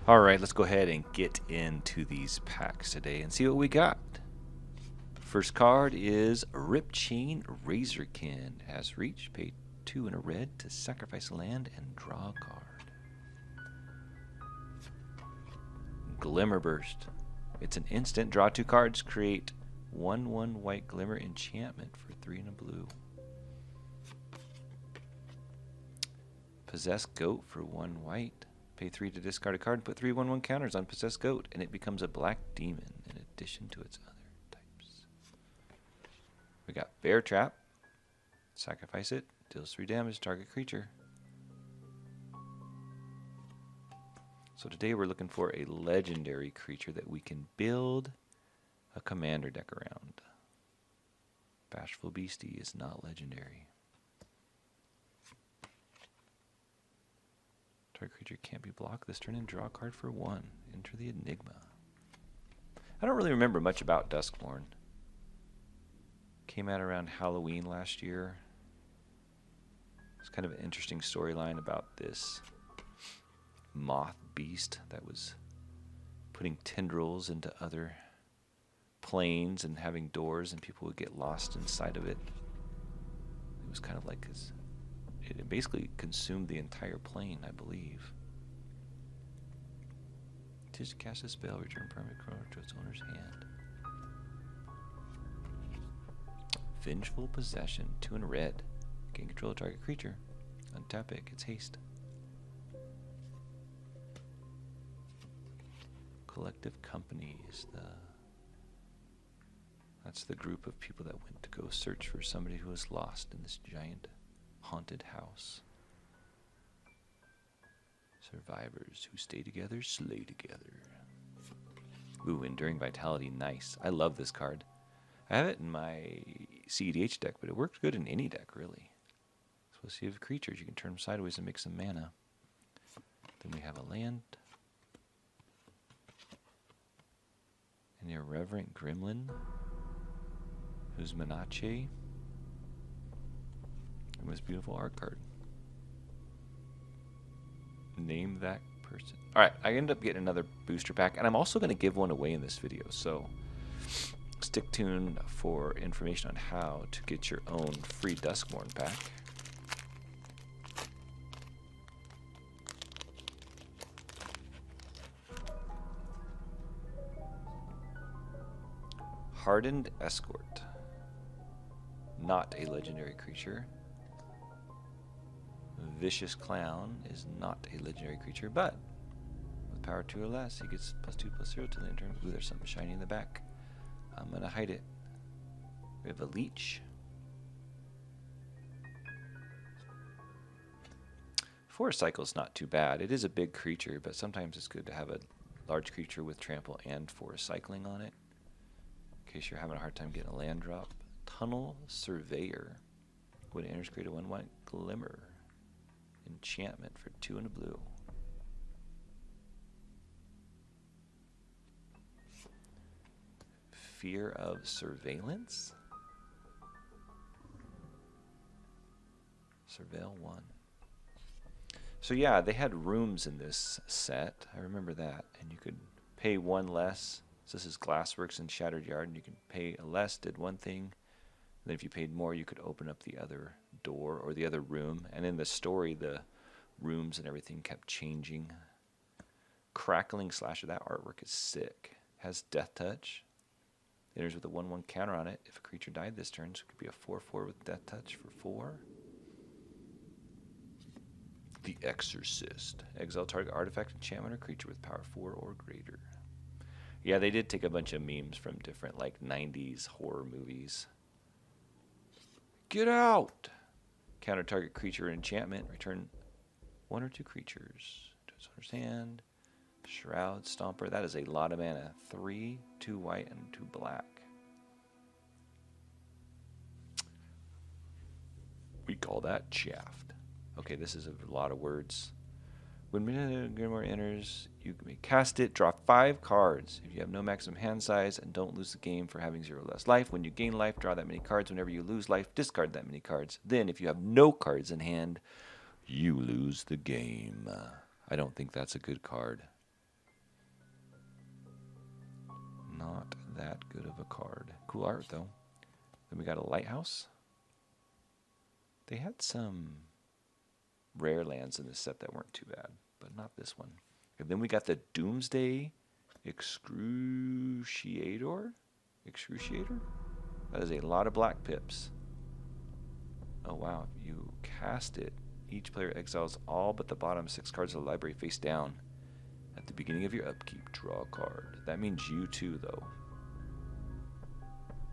All right, let's go ahead and get into these packs today and see what we got. First card is Rip Chain Razorkin. Has reach, pay 2 and a red to sacrifice a land and draw a card. Glimmer Burst. It's an instant, draw 2 cards, create 1/1 white glimmer enchantment for 3 and a blue. Possess Goat for 1 white. Pay 3 to discard a card and put 3 1/1 counters on Possessed Goat, and it becomes a black demon in addition to its other types. We got Bear Trap. Sacrifice it. Deals 3 damage to target creature. So today we're looking for a legendary creature that we can build a commander deck around. Bashful Beastie is not legendary. Target creature can't be blocked this turn and draw a card for 1. Enter the Enigma. I don't really remember much about Duskmourn. Came out around Halloween last year. It's kind of an interesting storyline about this moth beast that was putting tendrils into other planes and having doors, and people would get lost inside of it. It was kind of like his... It basically consumed the entire plane, I believe. Just cast a spell, return permanent card to its owner's hand. Vengeful Possession, 2 and a red. Gain control of target creature. Untap it, gets haste. Collective Company is that's the group of people that went to go search for somebody who was lost in this giant haunted house. Survivors who stay together, slay together. Ooh, Enduring Vitality, nice. I love this card. I have it in my CEDH deck, but it works good in any deck, really. So if you have creatures, you can turn them sideways and make some mana. Then we have a land. An Irreverent Gremlin, who's Menache. And this beautiful art card. Name that person. Alright, I ended up getting another booster pack, and I'm also going to give one away in this video, so stick tuned for information on how to get your own free Duskmourn pack. Hardened Escort. Not a legendary creature. Vicious Clown is not a legendary creature, but with power 2 or less, he gets +2/+0 till the end turn. Ooh, there's something shiny in the back. I'm going to hide it. We have a Leech. Forest Cycle is not too bad. It is a big creature, but sometimes it's good to have a large creature with trample and forest cycling on it, in case you're having a hard time getting a land drop. Tunnel Surveyor. When it enters, create a 1/1 glimmer. Enchantment for 2 and a blue. Fear of Surveillance. Surveil 1. So yeah, they had rooms in this set. I remember that. And you could pay 1 less. So this is Glassworks and Shattered Yard, and you can pay a less, did one thing. Then if you paid more, you could open up the other door or the other room. And in the story, the rooms and everything kept changing. Crackling Slasher, that artwork is sick. Has Death Touch. Enters with a 1/1 counter on it. If a creature died this turn, so it could be a 4/4 with Death Touch for 4. The Exorcist. Exile target artifact, enchantment, or creature with power 4 or greater. Yeah, they did take a bunch of memes from different like 90s horror movies. Get out! Counter target creature enchantment. Return 1 or 2 creatures to its owner's hand. Shroud Stomper. That is a lot of mana. 3, 2 white, and 2 black. We call that Shaft. Okay, this is a lot of words. When Grimoire enters, you may cast it, draw 5 cards. If you have no maximum hand size and don't lose the game for having 0 less life, when you gain life, draw that many cards. Whenever you lose life, discard that many cards. Then, if you have no cards in hand, you lose the game. I don't think that's a good card. card. Cool art, though. Then we got a lighthouse. They had some rare lands in this set that weren't too bad, but not this one. And then we got the Doomsday Excruciator. That is a lot of black pips. Oh wow, if you cast it, each player exiles all but the bottom 6 cards of the library face down. At the beginning of your upkeep, draw a card. That means you too, though.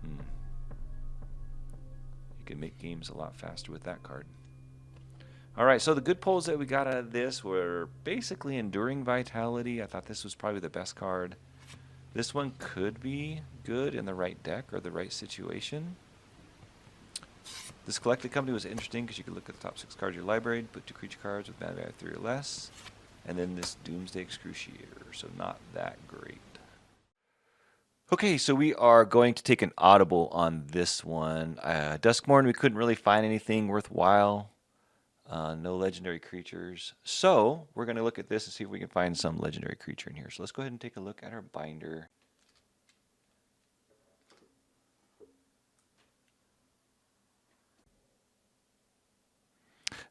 You can make games a lot faster with that card. Alright, so the good pulls that we got out of this were basically Enduring Vitality. I thought this was probably the best card. This one could be good in the right deck or the right situation. This Collected Company was interesting because you could look at the top 6 cards of your library, put 2 creature cards with mana value 3 or less, and then this Doomsday Excruciator, so not that great. Okay, so we are going to take an audible on this one. Duskmourn, we couldn't really find anything worthwhile. No legendary creatures. So we're going to look at this and see if we can find some legendary creature in here. So let's go ahead and take a look at our binder.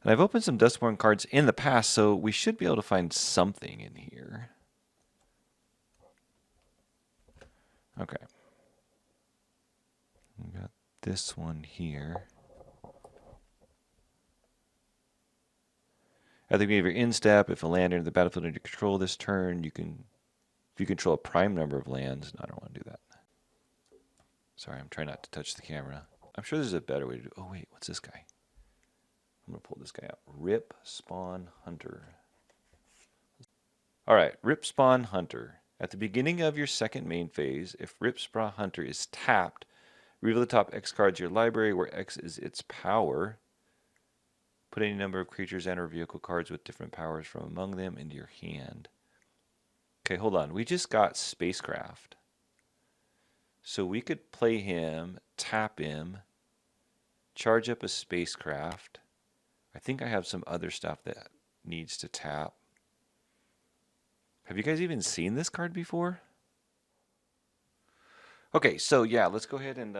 And I've opened some Duskmourn cards in the past, so we should be able to find something in here. Okay. We got this one here. At the beginning of your end step, if a land enters the battlefield under your control this turn, you can, if you control a prime number of lands. No, I don't want to do that. Sorry, I'm trying not to touch the camera. I'm sure there's a better way to do it. Oh wait, what's this guy? I'm going to pull this guy out. Rip Spawn Hunter. Alright, Rip Spawn Hunter. At the beginning of your second main phase, if Rip Spawn Hunter is tapped, reveal the top X cards of your library, where X is its power. Put any number of creatures and or vehicle cards with different powers from among them into your hand. Okay, hold on. We just got Spacecraft. So we could play him, tap him, charge up a Spacecraft. I think I have some other stuff that needs to tap. Have you guys even seen this card before? Okay, so yeah, let's go ahead and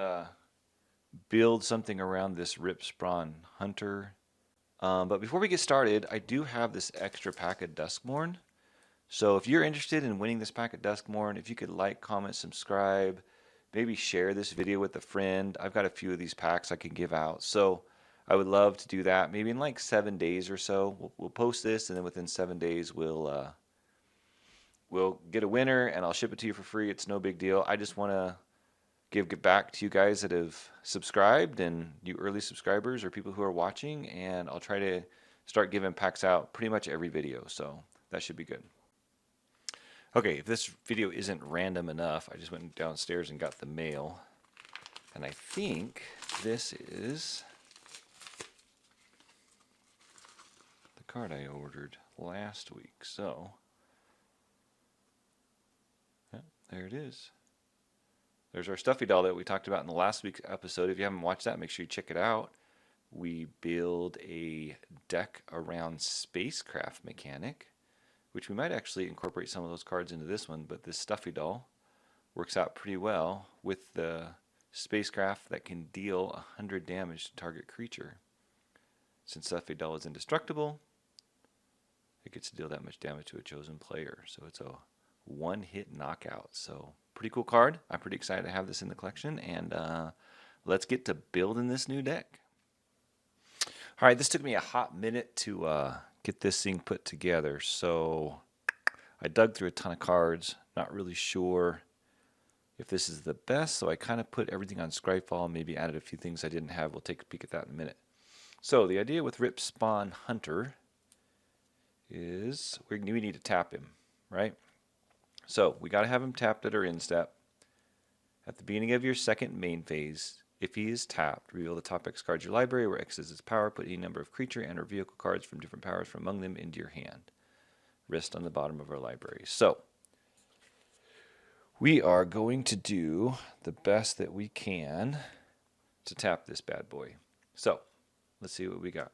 build something around this Rip Spawn Hunter. But before we get started, I do have this extra pack of Duskmourn. So if you're interested in winning this pack of Duskmourn, if you could like, comment, subscribe, maybe share this video with a friend. I've got a few of these packs I can give out. So I would love to do that. Maybe in like 7 days or so, we'll post this, and then within 7 days we'll get a winner, and I'll ship it to you for free. It's no big deal. I just want to give back to you guys that have subscribed, and you early subscribers or people who are watching, and I'll try to start giving packs out pretty much every video, so that should be good. Okay, if this video isn't random enough, I just went downstairs and got the mail, and I think this is the card I ordered last week. So yeah, there it is. There's our stuffy doll that we talked about in the last week's episode. If you haven't watched that, make sure you check it out. We build a deck around Spacecraft mechanic, which we might actually incorporate some of those cards into this one, but this stuffy doll works out pretty well with the Spacecraft that can deal 100 damage to target creature. Since stuffy doll is indestructible, it gets to deal that much damage to a chosen player. So it's a one-hit knockout. So pretty cool card. I'm pretty excited to have this in the collection, and let's get to building this new deck. All right, this took me a hot minute to get this thing put together. So I dug through a ton of cards, not really sure if this is the best, so I kind of put everything on Scryfall, maybe added a few things I didn't have. We'll take a peek at that in a minute. So the idea with Rip Spawn Hunter is we need to tap him, right? So we got to have him tapped at our end step. At the beginning of your second main phase, if he is tapped, reveal the top X cards of your library, where X is its power. Put any number of creature and or vehicle cards from different powers from among them into your hand. Rest on the bottom of our library. So we are going to do the best that we can to tap this bad boy. So let's see what we got.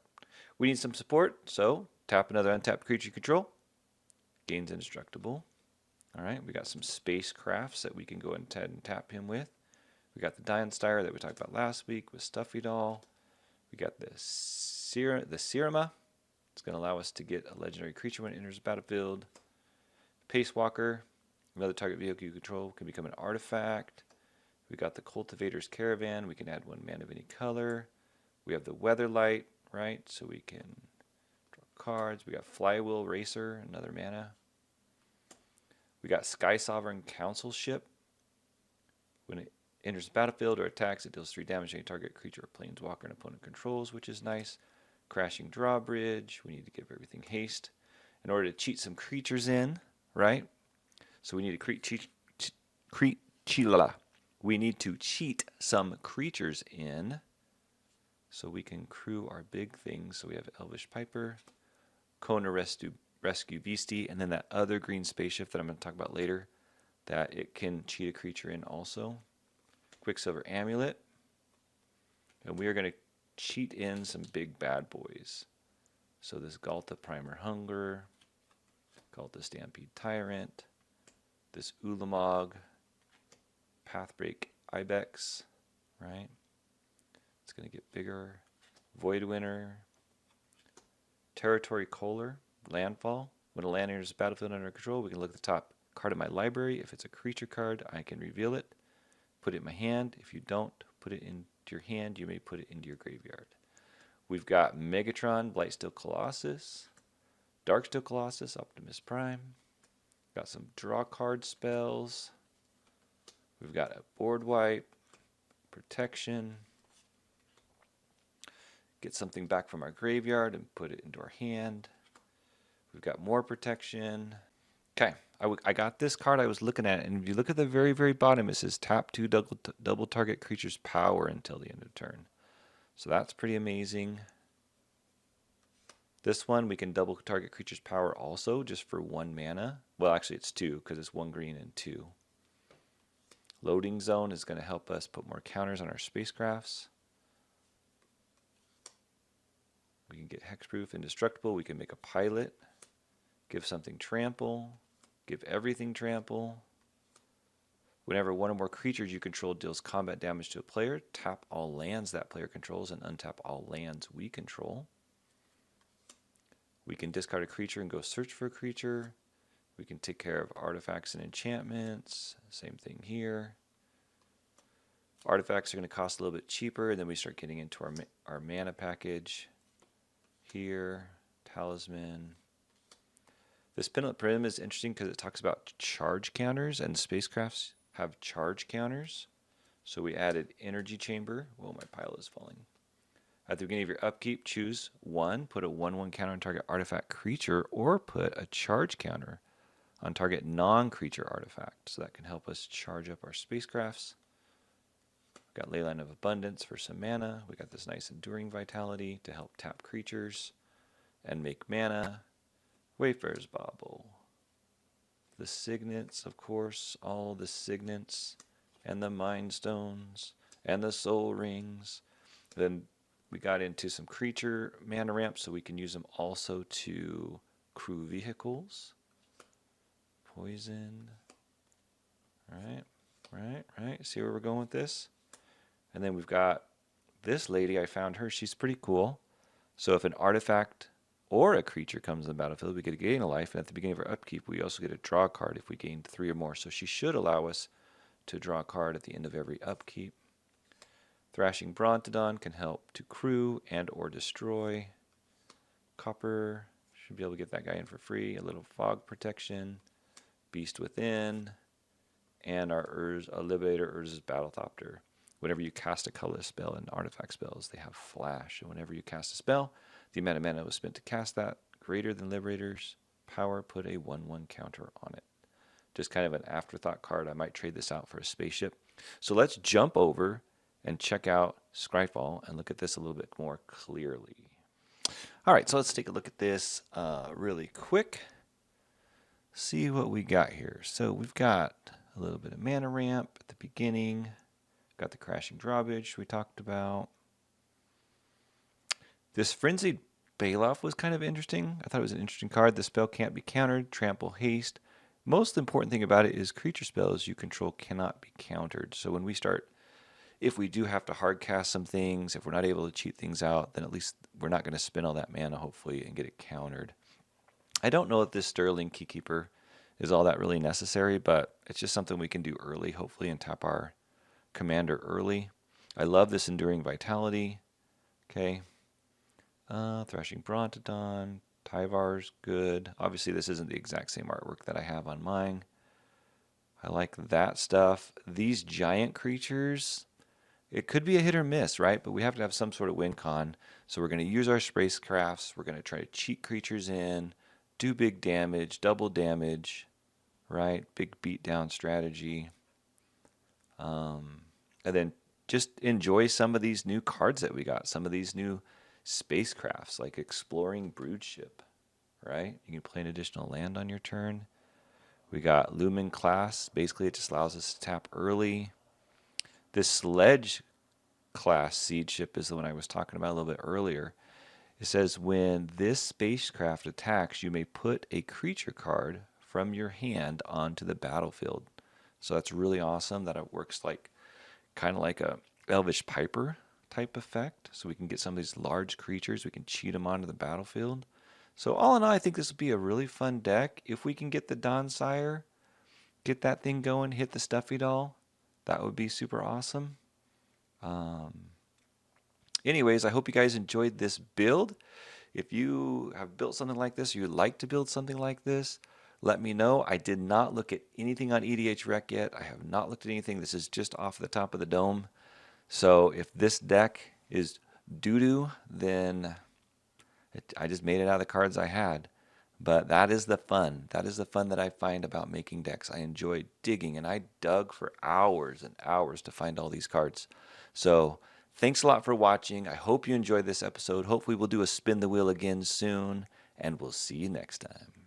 We need some support, so tap another untapped creature you control. Gains indestructible. All right, we got some Spacecrafts that we can go ahead and tap him with. We got the Dion Styre that we talked about last week with Stuffy Doll. We got the Sirima. It's going to allow us to get a legendary creature when it enters the battlefield. Pace Walker, another target vehicle you control, can become an artifact. We got the Cultivator's Caravan. We can add 1 mana of any color. We have the Weatherlight, right? So we can draw cards. We got Flywheel Racer, another mana. We got Sky Sovereign Council Ship. When it enters the battlefield or attacks, it deals 3 damage to any target creature or planeswalker an opponent controls, which is nice. Crashing Drawbridge. We need to give everything haste in order to cheat some creatures in, right? So we need to cheat some creatures in so we can crew our big things. So we have Elvish Piper, Kona Rescue Beastie, and then that other green spaceship that I'm going to talk about later that it can cheat a creature in also. Quicksilver Amulet. And we are going to cheat in some big bad boys. So this Galta Primer Hunger, Galta Stampede Tyrant, this Ulamog, Pathbreak Ibex, right? It's going to get bigger. Void Winner, Territory Kohler, Landfall. When a land enters the battlefield under control, we can look at the top card of my library. If it's a creature card, I can reveal it, put it in my hand. If you don't put it into your hand, you may put it into your graveyard. We've got Megatron, Blightsteel Colossus, Darksteel Colossus, Optimus Prime. Got some draw card spells. We've got a board wipe, protection. Get something back from our graveyard and put it into our hand. We've got more protection. Okay, I got this card I was looking at, and if you look at the very, very bottom, it says tap 2 double target creature's power until the end of turn. So that's pretty amazing. This one, we can double target creature's power also, just for 1 mana. Well, actually it's 2, because it's 1 green and 2. Loading Zone is going to help us put more counters on our spacecrafts. We can get Hexproof, Indestructible. We can make a pilot. Give something trample. Give everything trample. Whenever 1 or more creatures you control deals combat damage to a player, tap all lands that player controls and untap all lands we control. We can discard a creature and go search for a creature. We can take care of artifacts and enchantments. Same thing here. Artifacts are going to cost a little bit cheaper, and then we start getting into our mana package. Here, Talisman. This Pendant Prim is interesting because it talks about charge counters, and spacecrafts have charge counters. So we added Energy Chamber. Whoa, my pile is falling. At the beginning of your upkeep, choose 1, put a 1/1 counter on target artifact creature, or put a charge counter on target non-creature artifact. So that can help us charge up our spacecrafts. We've got Leyline of Abundance for some mana. We got this nice Enduring Vitality to help tap creatures and make mana. Wayfarer's Bauble. The Signets, of course, all the Signets, and the Mind Stones, and the Soul Rings. Then we got into some creature mana ramps, so we can use them also to crew vehicles. Poison. Right. See where we're going with this? And then we've got this lady. I found her. She's pretty cool. So if an artifact or a creature comes in the battlefield, we get a gain a life. And at the beginning of our upkeep, we also get a draw card if we gain 3 or more. So she should allow us to draw a card at the end of every upkeep. Thrashing Brontodon can help to crew and or destroy. Copper, should be able to get that guy in for free. A little fog protection. Beast Within. And our Liberator Urz's Battlethopter. Whenever you cast a colorless spell and artifact spells, they have flash. And whenever you cast a spell, the amount of mana was spent to cast that greater than Liberator's power, put a 1/1 counter on it. Just kind of an afterthought card. I might trade this out for a spaceship. So let's jump over and check out Scryfall and look at this a little bit more clearly. All right, so let's take a look at this really quick. See what we got here. So we've got a little bit of mana ramp at the beginning. Got the Crashing Drawbridge we talked about. This Frenzied Bailoff was kind of interesting. I thought it was an interesting card. The spell can't be countered. Trample Haste. Most important thing about it is creature spells you control cannot be countered. So when we start if we do have to hard cast some things, if we're not able to cheat things out, then at least we're not going to spend all that mana, hopefully, and get it countered. I don't know if this Sterling Keykeeper is all that really necessary, but it's just something we can do early, hopefully, and tap our commander early. I love this Enduring Vitality. Okay. Thrashing Brontodon. Tyvar's good. Obviously, this isn't the exact same artwork that I have on mine. I like that stuff. These giant creatures, it could be a hit or miss, right? But we have to have some sort of win con. So we're going to use our spacecrafts. We're going to try to cheat creatures in, do big damage, double damage, right? Big beatdown strategy. And then just enjoy some of these new cards that we got, some of these new spacecrafts, like Exploring Broodship, right? You can play an additional land on your turn. We got Lumen class. Basically, it just allows us to tap early. This Sledge class seed ship is the one I was talking about a little bit earlier. It says when this spacecraft attacks, you may put a creature card from your hand onto the battlefield. So that's really awesome that it works like kind of like a Elvish Piper type effect. So we can get some of these large creatures, we can cheat them onto the battlefield. So all in all, I think this would be a really fun deck. If we can get the Dawn-Sire, get that thing going, hit the Stuffy Doll, that would be super awesome. Anyways, I hope you guys enjoyed this build. If you have built something like this, or you'd like to build something like this, let me know. I did not look at anything on EDH Rec yet. I have not looked at anything. This is just off the top of the dome. So if this deck is doo-doo, then I just made it out of the cards I had. But that is the fun. That is the fun that I find about making decks. I enjoy digging, and I dug for hours and hours to find all these cards. So thanks a lot for watching. I hope you enjoyed this episode. Hopefully we'll do a spin the wheel again soon, and we'll see you next time.